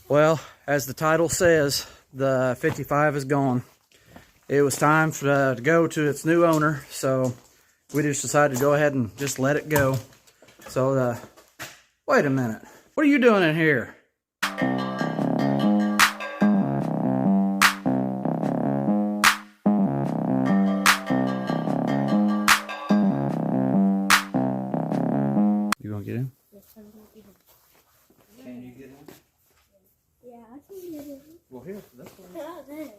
Well, as the title says, the 55 is gone. It was time to go to its new owner, so we just decided to go ahead and just let it go. So, wait a minute. What are you doing in here? You gonna get in? Yes, I'm gonna get him. Can you get in? Yeah, I can get him. Well, here, this one. Oh, there.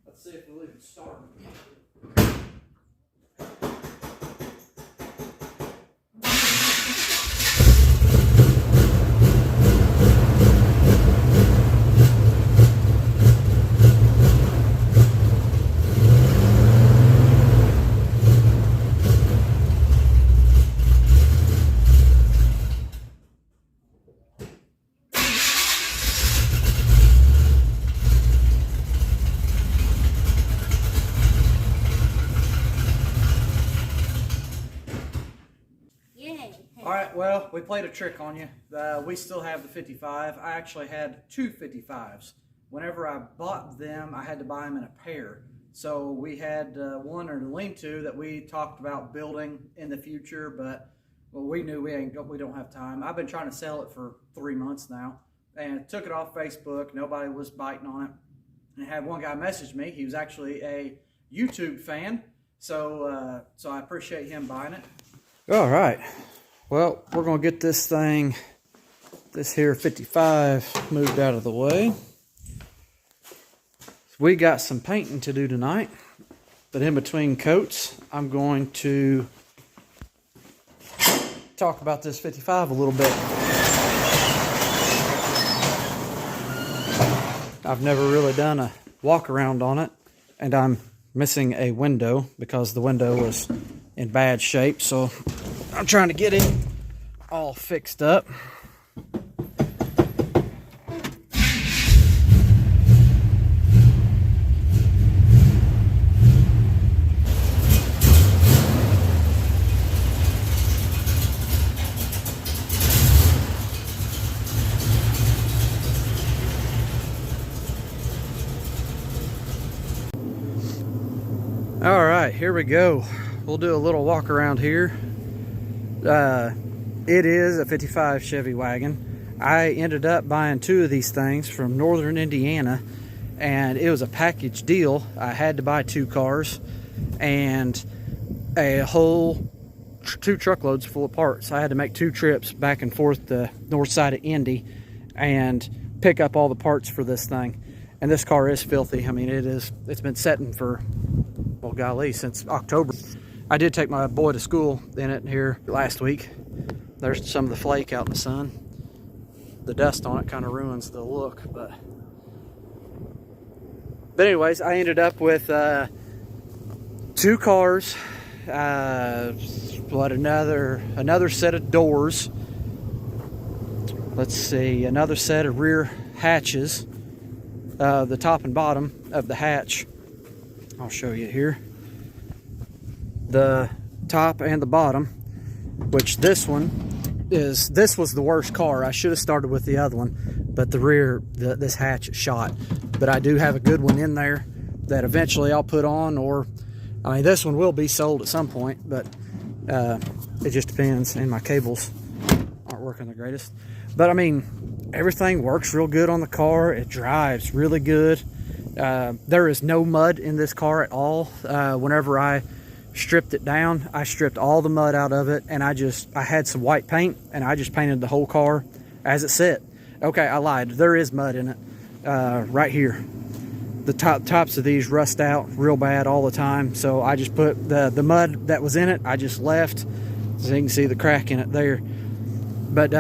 Let's see if we'll even start. All right, well, we played a trick on you. We still have the 55. I actually had two 55s. Whenever I bought them, I had to buy them in a pair. So we had one or the lean-to that we talked about building in the future, but well, we knew we don't have time. I've been trying to sell it for 3 months now, and took it off Facebook. Nobody was biting on it. And I had one guy message me. He was actually a YouTube fan, so I appreciate him buying it. All right. Well, we're going to get this here 55 moved out of the way. We got some painting to do tonight, but in between coats, I'm going to talk about this 55 a little bit. I've never really done a walk around on it, and I'm missing a window because the window was in bad shape, so I'm trying to get it all fixed up. All right, here we go. We'll do a little walk around here. It is a 55 Chevy wagon. I ended up buying two of these things from northern Indiana, and it was a package deal. I had to buy two cars and a whole 2 truckloads full of parts. I had to make 2 trips back and forth the north side of Indy and pick up all the parts for this thing. And this car is filthy. I mean, it's been sitting for, well, golly, since October. I did take my boy to school in it here last week. There's some of the flake out in the sun. The dust on it kind of ruins the look, but anyways, I ended up with 2 cars, another set of doors. Let's see, another set of rear hatches. The top and bottom of the hatch, I'll show you here. The top and the bottom, which this was the worst car. I should have started with the other one, but the rear, this hatch shot. But I do have a good one in there that eventually I'll put on, or I mean, this one will be sold at some point, but it just depends, and my cables aren't working the greatest. But I mean, everything works real good on the car. It drives really good. There is no mud in this car at all. Whenever I stripped it down, I stripped all the mud out of it, and I had some white paint, and I just painted the whole car as it sit. Okay, I lied. There is mud in it right here. The tops of these rust out real bad all the time, so I just put the mud that was in it, I just left, so you can see the crack in it there. But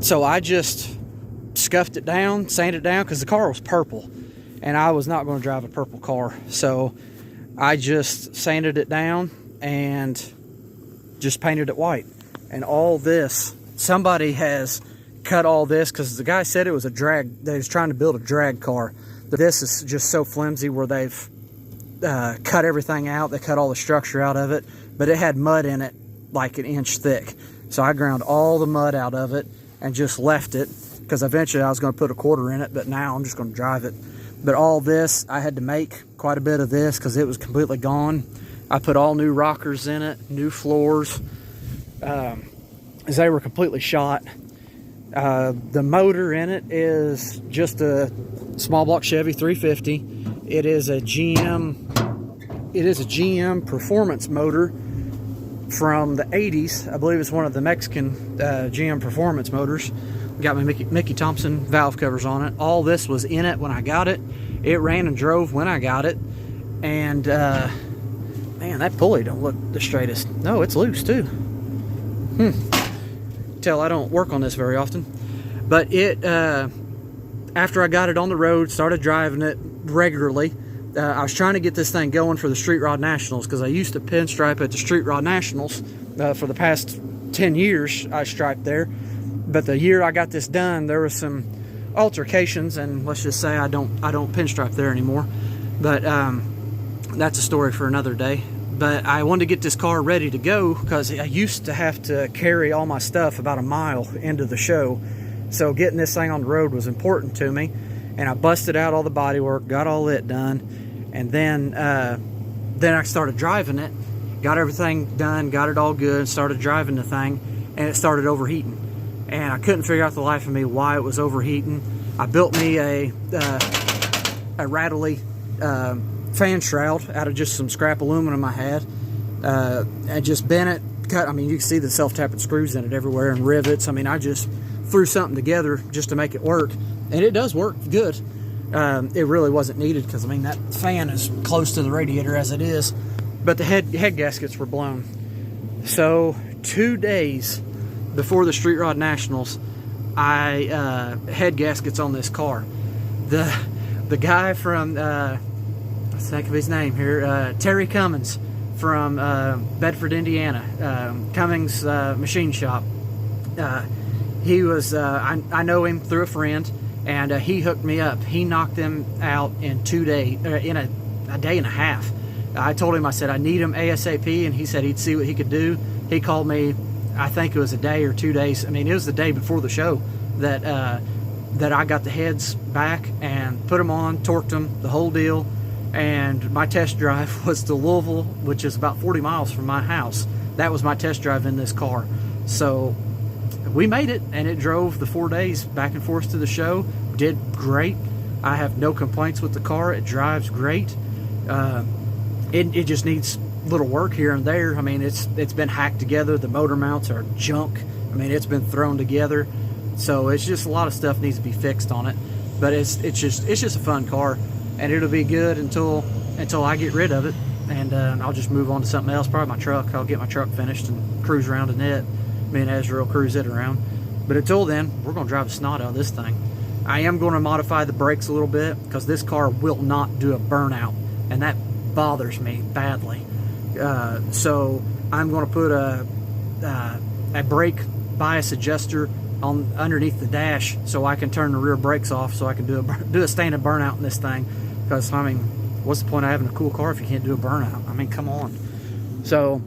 so I just scuffed it down, sanded it down, because the car was purple, and I was not going to drive a purple car, so I just sanded it down and just painted it white. And all this, somebody has cut all this because the guy said it was a drag. They was trying to build a drag car. This is just so flimsy where they've cut everything out. They cut all the structure out of it, but it had mud in it like an inch thick. So I ground all the mud out of it and just left it because eventually I was going to put a quarter in it, but now I'm just going to drive it. But all this, I had to make quite a bit of this because it was completely gone. I put all new rockers in it, new floors, as they were completely shot. The motor in it is just a small block Chevy 350. It is a GM performance motor from the 80s. I believe it's one of the Mexican GM performance motors. Got my Mickey Thompson valve covers on it. All this was in it when I got it. It ran and drove when I got it. And man, that pulley don't look the straightest. No, it's loose too. Tell I don't work on this very often. But it, after I got it on the road, started driving it regularly. I was trying to get this thing going for the Street Rod Nationals because I used to pinstripe at the Street Rod Nationals. For the past 10 years, I striped there. But the year I got this done, there was some altercations, and let's just say I don't pinstripe there anymore. But that's a story for another day. But I wanted to get this car ready to go because I used to have to carry all my stuff about a mile into the show. So getting this thing on the road was important to me. And I busted out all the body work, got all it done. And then I started driving it, got everything done, got it all good, started driving the thing, and it started overheating. And I couldn't figure out the life of me why it was overheating. I built me a rattly fan shroud out of just some scrap aluminum I had, and just bent it, cut. I mean, you can see the self-tapping screws in it everywhere and rivets. I mean, I just threw something together just to make it work, and it does work good. It really wasn't needed because, I mean, that fan is close to the radiator as it is, but the head gaskets were blown. So 2 days before the Street Rod Nationals, I head gaskets on this car. The guy from let's think of his name here, Terry Cummins from Bedford, Indiana, Cummings Machine Shop. He was I know him through a friend, and he hooked me up. He knocked them out in 2 days, in a day and a half. I told him, I said I need him ASAP, and he said he'd see what he could do. He called me, I think it was a day or 2 days. I mean, it was the day before the show that I got the heads back and put them on, torqued them, the whole deal. And my test drive was to Louisville, which is about 40 miles from my house. That was my test drive in this car. So we made it, and it drove the 4 days back and forth to the show. Did great. I have no complaints with the car. It drives great. It just needs little work here and there. I mean, it's been hacked together. The motor mounts are junk. I mean, it's been thrown together. So it's just a lot of stuff needs to be fixed on it. But it's just a fun car, and it'll be good until I get rid of it, and I'll just move on to something else. Probably my truck. I'll get my truck finished and cruise around in it. Me and Ezra will cruise it around. But until then, we're going to drive the snot out of this thing. I am going to modify the brakes a little bit because this car will not do a burnout, and that bothers me badly. So I'm going to put a brake bias adjuster on underneath the dash so I can turn the rear brakes off, so I can do a standard burnout in this thing. Because, I mean, what's the point of having a cool car if you can't do a burnout? I mean, come on. So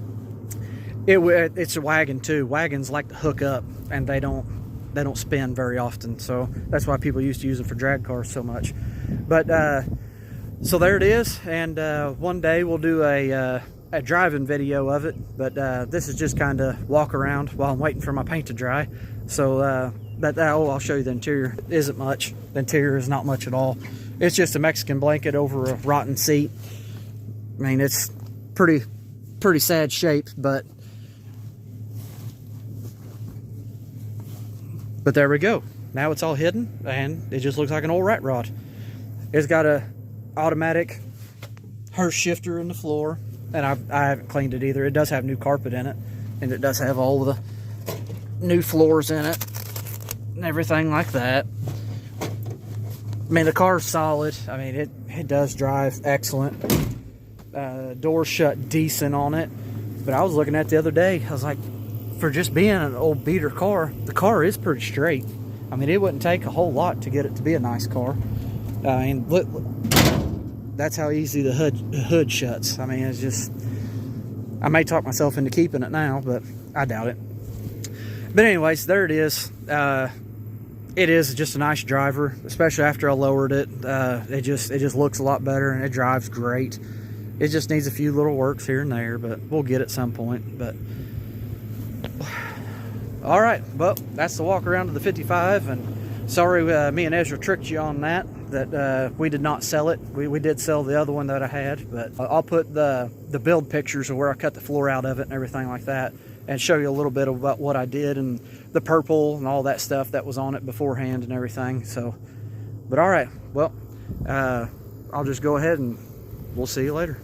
it's a wagon too. Wagons like to hook up, and they don't spin very often. So that's why people used to use them for drag cars so much. But so there it is, and one day we'll do a driving video of it. But this is just kind of walk around while I'm waiting for my paint to dry. So I'll show you the interior. It isn't much. The interior is not much at all. It's just a Mexican blanket over a rotten seat. I mean, it's pretty sad shape, but there we go. Now it's all hidden, and it just looks like an old rat rod. It's got a automatic hearse shifter in the floor, and I haven't cleaned it either. It does have new carpet in it, and it does have all the new floors in it and everything like that. I mean, the car's solid. I mean, it does drive excellent. Doors shut decent on it. But I was looking at it the other day. I was like, for just being an old beater car, the car is pretty straight. I mean, it wouldn't take a whole lot to get it to be a nice car. And look, that's how easy the hood shuts. I mean, it's just, I may talk myself into keeping it now, but I doubt it. But anyways, there it is. It is just a nice driver, especially after I lowered it. It just looks a lot better, and it drives great. It just needs a few little works here and there, but we'll get at some point. But all right, well, that's the walk around to the 55. And sorry, me and Ezra tricked you on that we did not sell it. We did sell the other one that I had, but I'll put the build pictures of where I cut the floor out of it and everything like that, and show you a little bit about what I did and the purple and all that stuff that was on it beforehand and everything. So, but all right, well, I'll just go ahead and we'll see you later.